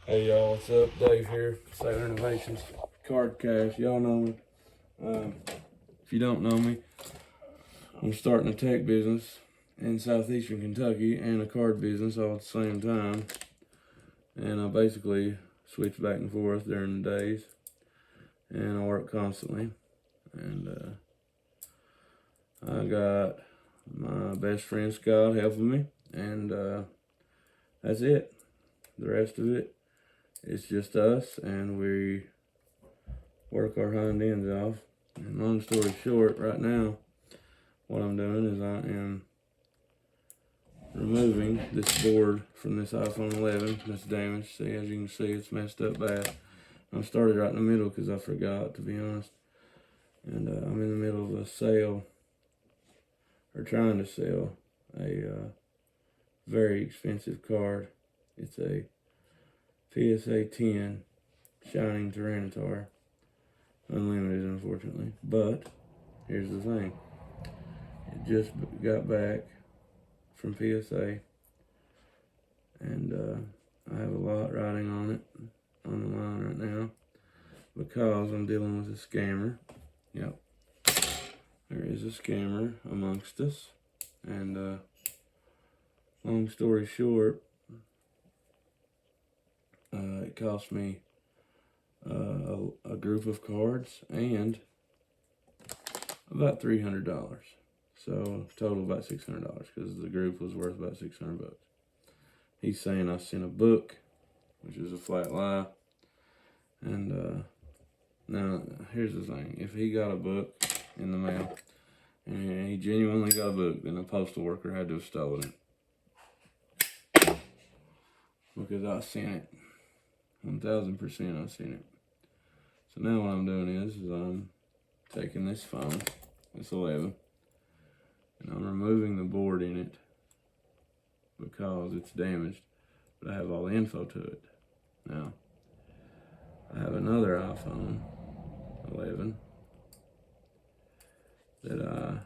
Hey y'all, what's up? Dave here, Sailor Innovations, Card Cash. Y'all know me. If you don't know me, I'm starting a tech business in southeastern Kentucky and a card business all at the same time. And I basically switch back and forth during the days, and I work constantly. And I got my best friend Scott helping me, and that's it. The rest of it, it's just us, and we work our hind ends off. And long story short, right now, what I'm doing is I am removing this board from this iPhone 11 that's damaged. See, as you can see, it's messed up bad. I started right in the middle because I forgot, to be honest. And I'm in the middle of a sale, or trying to sell, a very expensive card. It's a PSA 10 Shining Tyranitar. Unlimited, unfortunately. But here's the thing. It just got back from PSA, and I have a lot riding on it on the line right now because I'm dealing with a scammer. Yep, there is a scammer amongst us, and long story short, it cost me a group of cards and about $300. So total about $600 because the group was worth about $600. He's saying I sent a book, which is a flat lie. And now here's the thing: if he got a book in the mail and he genuinely got a book, then a postal worker had to have stolen it because I sent it. 1000% I sent it. So now what I'm doing is I'm taking this phone, this 11, and I'm removing the board in it because it's damaged, but I have all the info to it. Now, I have another iPhone 11 that I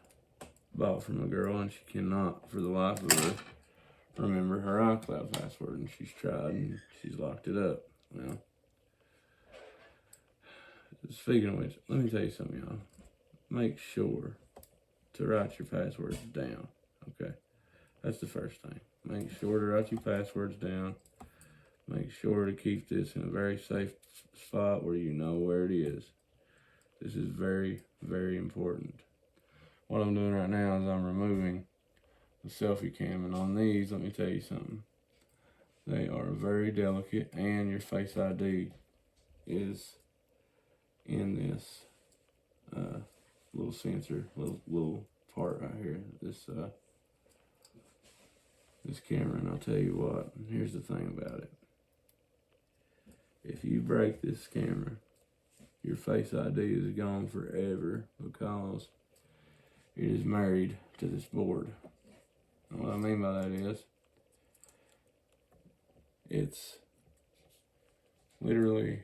bought from a girl, and she cannot, for the life of her, remember her iCloud password, and she's tried and she's locked it up. Well, speaking of which, let me tell you something, y'all. Make sure to write your passwords down, okay? That's the first thing. Make sure to write your passwords down. Make sure to keep this in a very safe spot where you know where it is. This is very, very important. What I'm doing right now is I'm removing the selfie cam, and on these, let me tell you something. They are very delicate, and your Face ID is in this little sensor, little part right here. This camera, and I'll tell you what. Here's the thing about it: if you break this camera, your Face ID is gone forever because it is married to this board. And what I mean by that is, it's literally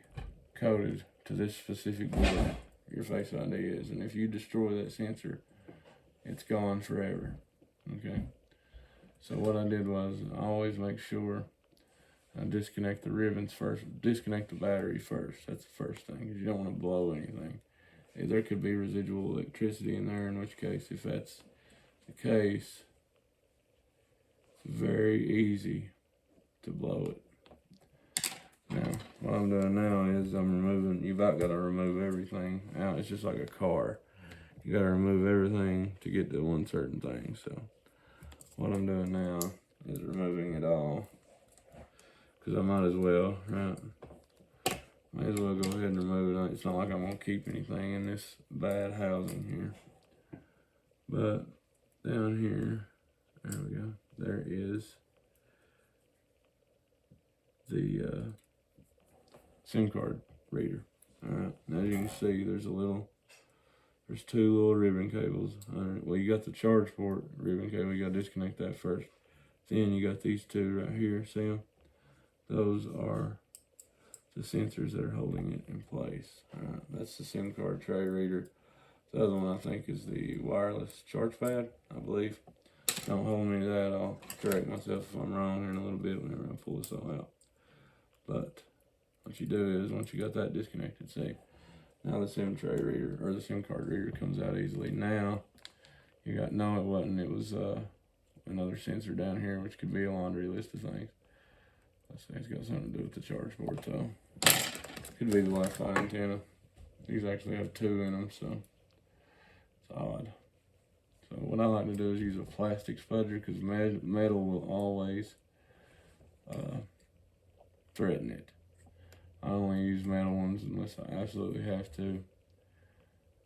coded to this specific board. Your Face ID is, and if you destroy that sensor, it's gone forever. Okay. So what I did was I always make sure I disconnect the ribbons first, disconnect the battery first. That's the first thing, because you don't want to blow anything. There could be residual electricity in there, in which case, if that's the case, it's very easy to blow it. Now, what I'm doing now is I'm removing, you've about got to remove everything out. It's just like a car. You got to remove everything to get to one certain thing. So what I'm doing now is removing it all, because I might as well, right? Might as well go ahead and remove it. It's not like I'm going to keep anything in this bad housing here. But down here, there we go. There is the SIM card reader. Alright, now as you can see, there's two little ribbon cables. Alright, well, you got the charge port ribbon cable, you got to disconnect that first. Then you got these two right here, see them? Those are the sensors that are holding it in place. Alright, that's the SIM card tray reader. The other one I think is the wireless charge pad, I believe. Don't hold me to that, I'll correct myself if I'm wrong here in a little bit whenever I pull this all out. But what you do is, once you got that disconnected, see, now the SIM tray reader, or the SIM card reader, comes out easily. Now, you got, no, it wasn't. It was another sensor down here, which could be a laundry list of things. Let's say it's got something to do with the charge port, though. Could be the Wi-Fi antenna. These actually have two in them, so it's odd. So what I like to do is use a plastic spudger, because metal will always threaten it. I only use metal ones unless I absolutely have to.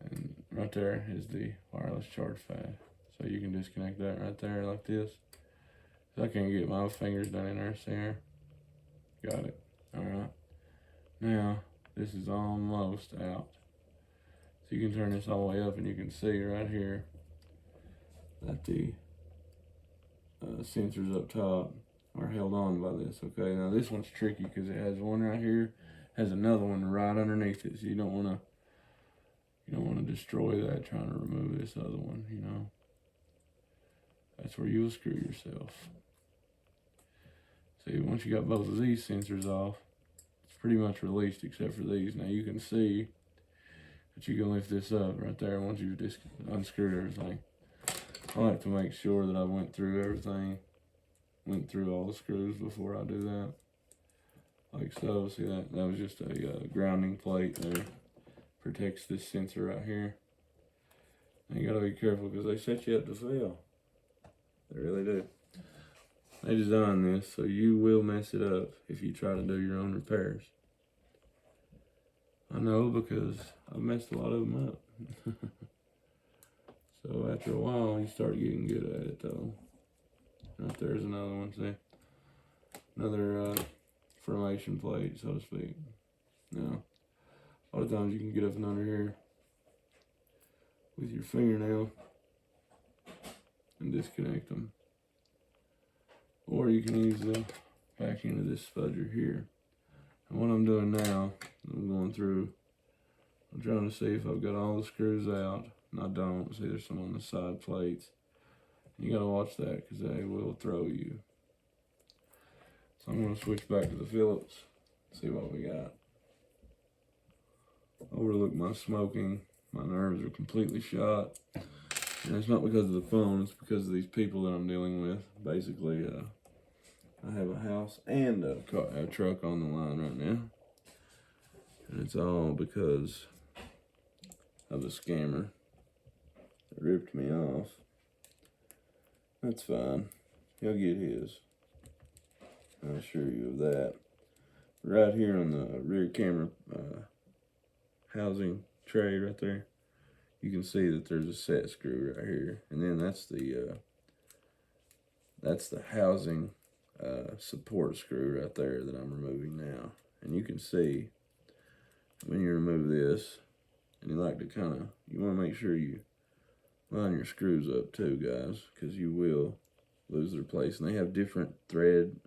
And right there is the wireless charge pad. So you can disconnect that right there like this. So I can't get my fingers down in there, see here? Got it. Alright. Now, this is almost out. So you can turn this all the way up and you can see right here that the sensors up top are held on by this. Okay, now this one's tricky because it has one right here, has another one right underneath it. So you don't want to destroy that trying to remove this other one, you know. That's where you will screw yourself. See, once you got both of these sensors off, it's pretty much released except for these. Now you can see that you can lift this up right there once you've unscrewed everything. I like to make sure that I went through everything, went through all the screws before I do that. Like so. See that was just a grounding plate there. Protects this sensor right here. And you gotta be careful because they set you up to fail. They really do. They designed this so you will mess it up if you try to do your own repairs. I know because I've messed a lot of them up. So after a while, you start getting good at it though. Right there's another one, see? Another formation plate, so to speak. Now, a lot of times you can get up and under here with your fingernail and disconnect them. Or you can use the back end of this spudger here. And what I'm doing now, I'm going through, I'm trying to see if I've got all the screws out. And I don't. See, there's some on the side plates. You gotta watch that because they will throw you. So I'm gonna switch back to the Phillips, see what we got. Overlook my smoking. My nerves are completely shot. And it's not because of the phone, it's because of these people that I'm dealing with. Basically, I have a house and a truck on the line right now. And it's all because of a scammer that ripped me off. That's fine. He'll get his. I'll assure you of that. Right here on the rear camera housing tray right there, you can see that there's a set screw right here, and then that's the housing support screw right there that I'm removing now. And you can see when you remove this, and you like to you want to make sure you line your screws up too, guys, because you will lose their place. And they have different thread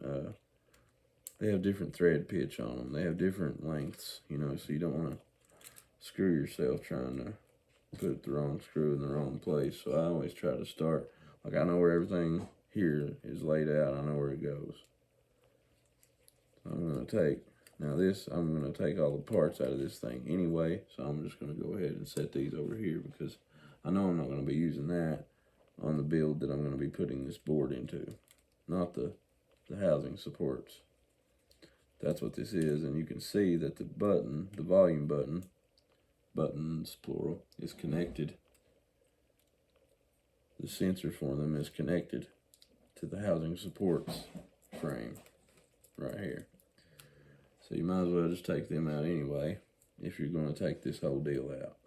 pitch on them. They have different lengths, you know, so you don't want to screw yourself trying to put the wrong screw in the wrong place. So I always try to start, like I know where everything here is laid out. I know where it goes. So I'm going to take, now this, I'm going to take all the parts out of this thing anyway. So I'm just going to go ahead and set these over here because I know I'm not going to be using that on the build that I'm going to be putting this board into. Not the housing supports. That's what this is. And you can see that the button, the volume button, buttons plural, is connected. The sensor for them is connected to the housing supports frame right here. So you might as well just take them out anyway if you're going to take this whole deal out.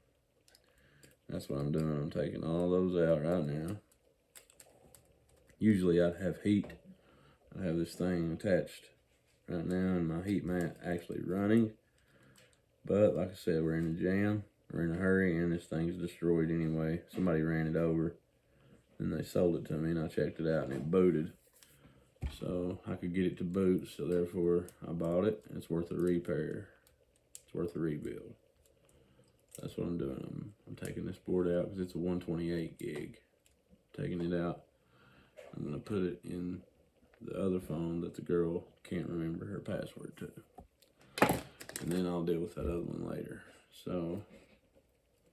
That's what I'm doing. I'm taking all those out right now. Usually I'd have heat. I have this thing attached right now and my heat mat actually running. But like I said, we're in a jam, we're in a hurry, and this thing's destroyed anyway. Somebody ran it over, and they sold it to me, and I checked it out, and it booted. So I could get it to boot, so therefore I bought it. It's worth a repair. It's worth a rebuild. That's what I'm doing. I'm taking this board out because it's a 128 gig. Taking it out. I'm going to put it in the other phone that the girl can't remember her password to. and then I'll deal with that other one later. So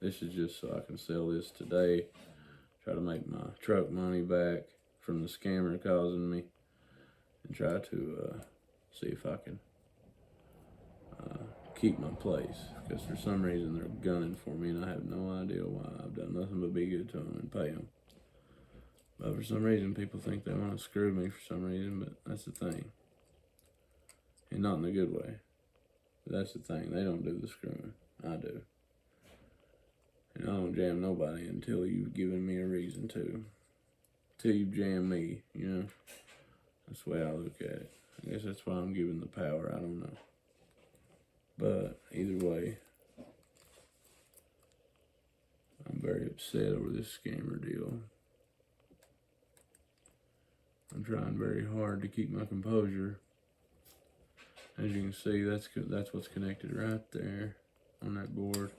this is just so I can sell this today, try to make my truck money back from the scammer causing me, and try to see if I can keep my place, because for some reason they're gunning for me and I have no idea why. I've done nothing but be good to them and pay them, but for some reason people think they want to screw me for some reason. But that's the thing, and not in a good way, but that's the thing, they don't do the screwing, I do. And I don't jam nobody until you've given me a reason to. Till you jam me, you know. That's the way I look at it. I guess that's why I'm given the power, I don't know. But either way, I'm very upset over this scammer deal. I'm trying very hard to keep my composure. As you can see, that's what's connected right there on that board.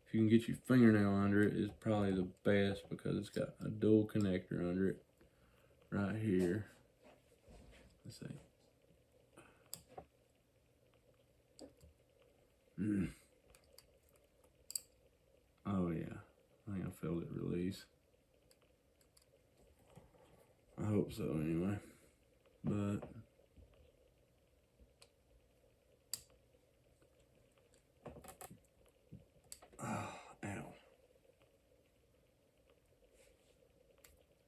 If you can get your fingernail under it, it's probably the best, because it's got a dual connector under it right here. Let's see. Oh yeah, I think I felt it release. I hope so anyway, but ow.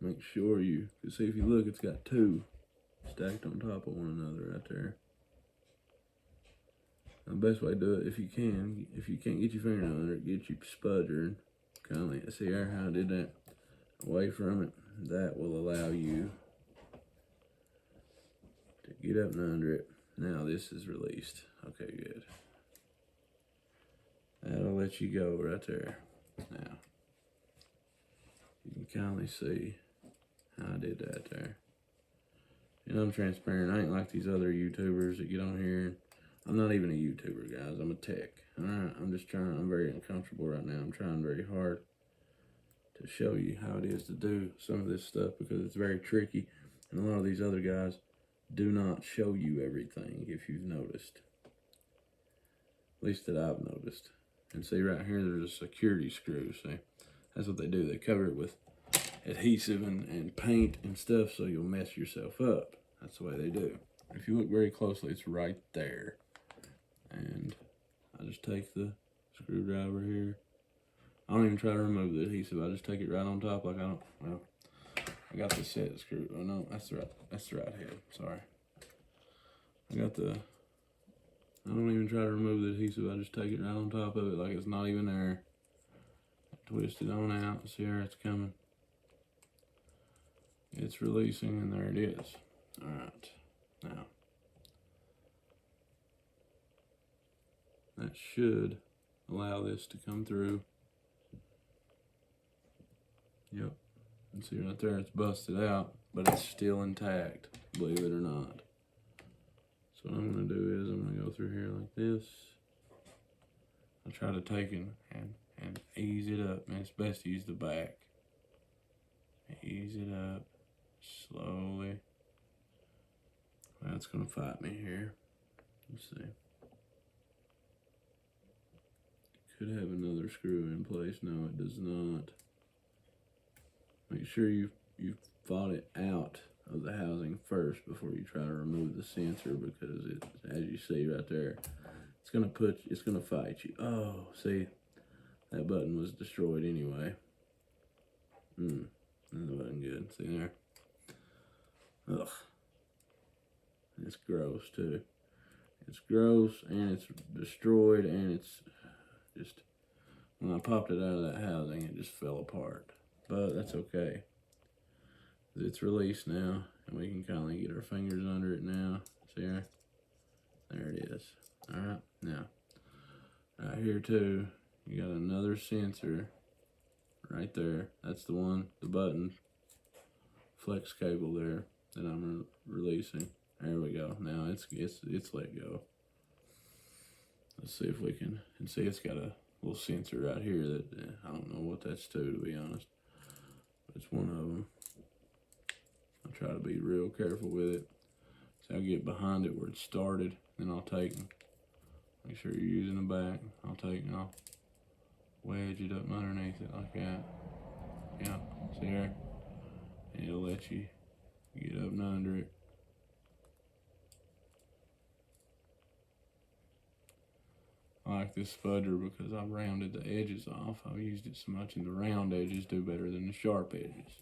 Make sure you can see, if you look, it's got two stacked on top of one another right there. The best way to do it, if you can't get your fingernail under it, get your spudger and kind of see how I did that away from it. That will allow you to get up and under it. Now this is released. Okay, good. That'll let you go right there. Now you can kindly see how I did that there. And I'm transparent. I ain't like these other YouTubers that get on here. I'm not even a YouTuber, guys. I'm a tech. Alright, I'm very uncomfortable right now. I'm trying very hard to show you how it is to do some of this stuff, because it's very tricky. And a lot of these other guys do not show you everything, if you've noticed. At least that I've noticed. And see right here, there's a security screw, see? That's what they do. They cover it with adhesive and paint and stuff so you'll mess yourself up. That's the way they do. If you look very closely, it's right there. And I just take the screwdriver here. I don't even try to remove the adhesive. I just take it right on top, like I got the set screw. Oh no, that's the right head. Sorry. I don't even try to remove the adhesive. I just take it right on top of it like it's not even there. Twist it on out. See how it's coming. It's releasing, and there it is. Alright. Now, that should allow this to come through. Yep. And see right there, it's busted out, but it's still intact, believe it or not. So what I'm going to do is I'm going to go through here like this. I'll try to take it and ease it up. And it's best to use the back. Ease it up slowly. That's going to fight me here. Let's see. Could have another screw in place. No, it does not. Make sure you've fought it out of the housing first before you try to remove the sensor, because it, as you see right there, it's gonna fight you. Oh, see, that button was destroyed anyway. That wasn't good. See there? Ugh. It's gross too. It's gross, and it's destroyed, and it's just, when I popped it out of that housing, it just fell apart. But that's okay. It's released now, and we can kind of get our fingers under it now. See there? There it is. Alright, now, right here too, you got another sensor right there. That's the one, the button, flex cable there that I'm releasing. There we go. Now it's let go. Let's see if we can, and see it's got a little sensor right here that I don't know what that's to be honest. It's one of them. I'll try to be real careful with it. So I'll get behind it where it started, then I'll take and Make sure you're using the back. I'll take and I'll wedge it up underneath it like that. Yeah, see there? And it'll let you get up and under it. I like this spudger because I've rounded the edges off. I've used it so much, and the round edges do better than the sharp edges.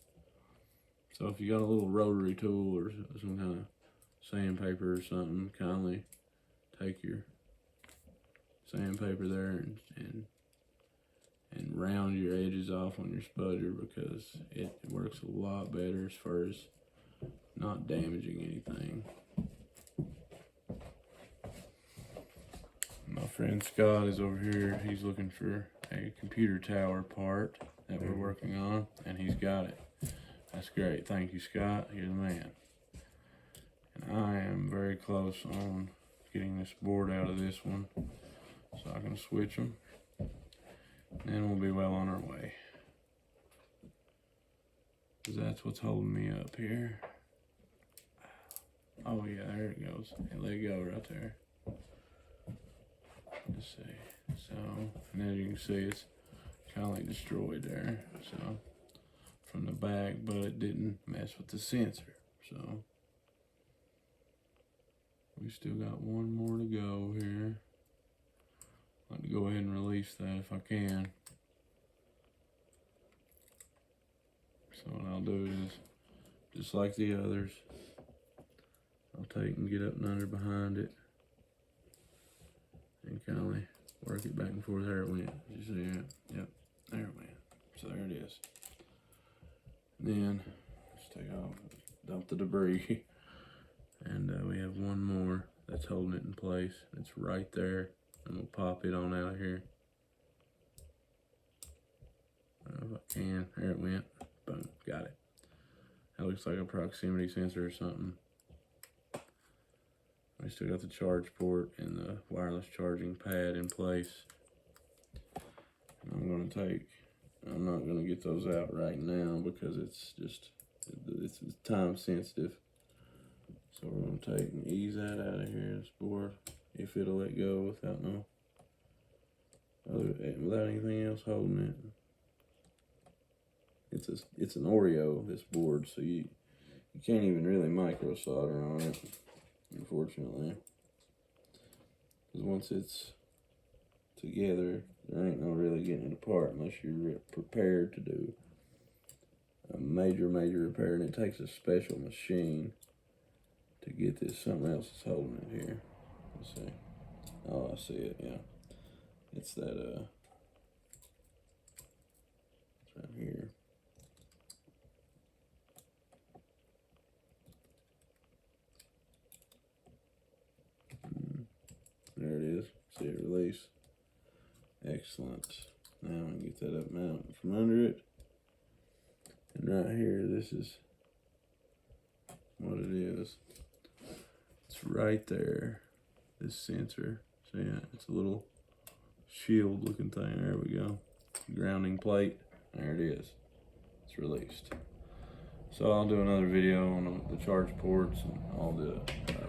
So if you got a little rotary tool or some kind of sandpaper or something, kindly take your sandpaper there and round your edges off on your spudger, because it works a lot better as far as not damaging anything. My friend Scott is over here. He's looking for a computer tower part that we're working on, and he's got it. That's great. Thank you, Scott. You're the man. And I am very close on getting this board out of this one so I can switch them. Then we'll be well on our way. Because that's what's holding me up here. Oh yeah, there it goes. It let go right there. Let's see. So, and as you can see, it's kind of like destroyed there. So, from the back, but it didn't mess with the sensor. So, we still got one more to go here. I'd like to go ahead and release that if I can. So what I'll do is, just like the others, I'll take and get up and under behind it and kind of work it back and forth. There it went. Did you see that? Yep, there it went. So there it is. Then let's take off, dump the debris, and we have one more that's holding it in place. It's right there. I'm gonna pop it on out of here. If I can. There it went. Boom. Got it. That looks like a proximity sensor or something. We still got the charge port and the wireless charging pad in place. And I'm not gonna get those out right now because it's time sensitive. So we're gonna take and ease that out of here, this board, if it'll let go without anything else holding it. It's an Oreo, this board, so you can't even really micro solder on it, unfortunately. Because once it's together, there ain't no really getting it apart unless you're prepared to do a major repair, and it takes a special machine to get this. Something else is holding it here. Let's see. Oh, I see it, yeah. It's that, it's right here. There it is. See it release. Excellent. Now I can get that up and out from under it. And right here, this is what it is. It's right there. This sensor. See it? It's a little shield looking thing. There we go. Grounding plate. There it is. It's released. So I'll do another video on the charge ports and all the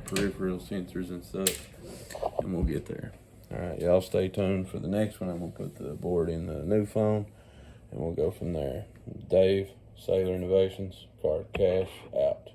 peripheral sensors and stuff, and we'll get there. Alright, y'all stay tuned for the next one. I'm going to put the board in the new phone, and we'll go from there. Dave, Sailor Innovations, Card Cash, out.